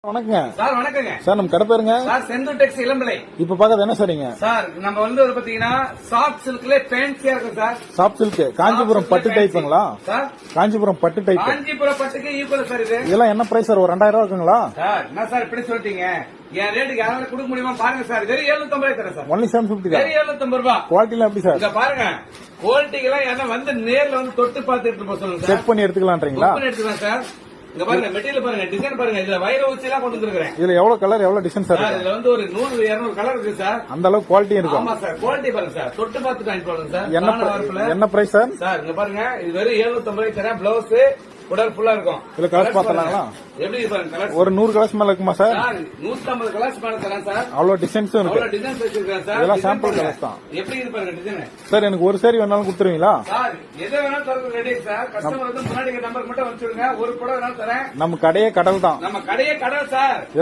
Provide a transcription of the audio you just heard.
வணக்கங்க சார். வணக்கங்க சார். நம்ம கடை பேருங்க சார் செந்தூர் டெக்ஸ் இளம்பிள்ளை. இப்ப பாக்கிறது என்ன சரிங்க சார் நம்ம வந்து ஒரு பாத்தீங்கன்னா சாஃப்ட் சில்க்ல ஃபேன்சியா இருக்கும் சார். சாஃப்ட் சில்க் காஞ்சிபுரம் பட்டு டைப்புங்களா சார்? காஞ்சிபுரம் பட்டு டைப். காஞ்சிபுரம் பட்டுக்கு ஈக்குவல் சார் இது. இதெல்லாம் என்ன பிரைஸ் சார்? ஒரு 2000 இருக்குங்களா சார்? என்ன சார் இப்படி சொல்லிட்டீங்க? என் ரேட்டுக்கு யாரால கொடுக்க முடியுமா பாருங்க சார். வெறும் 750 தரேன் சார். ஒன்லி 750 தான். வெறும் 750 ரூபாய். குவாலிட்டில எப்படி சார்? இங்க பாருங்க குவாலிட்டிக்கெல்லாம் என்ன வந்து நேர்ல வந்து தொட்டு பார்த்துட்டு போக சொல்லுங்க சார். செக் பண்ணி எடுத்துக்கலாம்ன்றீங்களா? எடுத்துக்கலாம் சார். இங்க பாருங்க மெட்டீரியல் பாருங்க, டிசைன் பாருங்க. இதுல வைர ஊசி எல்லாம் கொண்டு வந்துருக்கேன். இதுல எவ்வளவு கலர் எவ்வளவு டிசைன் சார்? இதுல வந்து ஒரு 100-200 கலர் இருக்கு சார். அந்த அளவுக்கு குவாலிட்டி இருக்கும். ஆமா சார். குவாலிட்டி பாருங்க சார். தொட்டு பார்த்து வாங்கி போடுங்க சார். என்ன பிரைஸ் சார்? சார் இங்க பாருங்க இது வெறும் 750 தரேன். பிளவுஸ் உடல் ஃபுல்லா இருக்கும். இதுல கலர்ஸ் பாத்தலாங்களா? எப்படி பாருங்க கலர் ஒரு 100 கலர்ஸ் மேல இருக்குமா சார்? 150 கலர்ஸ் மேல தரேன் சார். அவ்வளவு டிசைன்ஸும் இருக்கு. அவ்வளவு டிசைன்ஸ் வச்சிருக்கேன் சார். இதெல்லாம் சாம்பிள் கலர்ஸ் தான். எப்படி இது பாருங்க டிசைன். சார் எனக்கு ஒரு சேரி வேணாலும் கொடுத்துருவீங்களா? சார் எதை வேணாலும் தரது ரெடி சார். கஸ்டமர் வந்து முன்னாடி நம்பருக்கு மட்டும் வச்சுருங்க. ஒரு புடவை வேணாலும் தரேன். நம்ம கடையே கடல் தான். நம்ம கடையே கடல் சார்.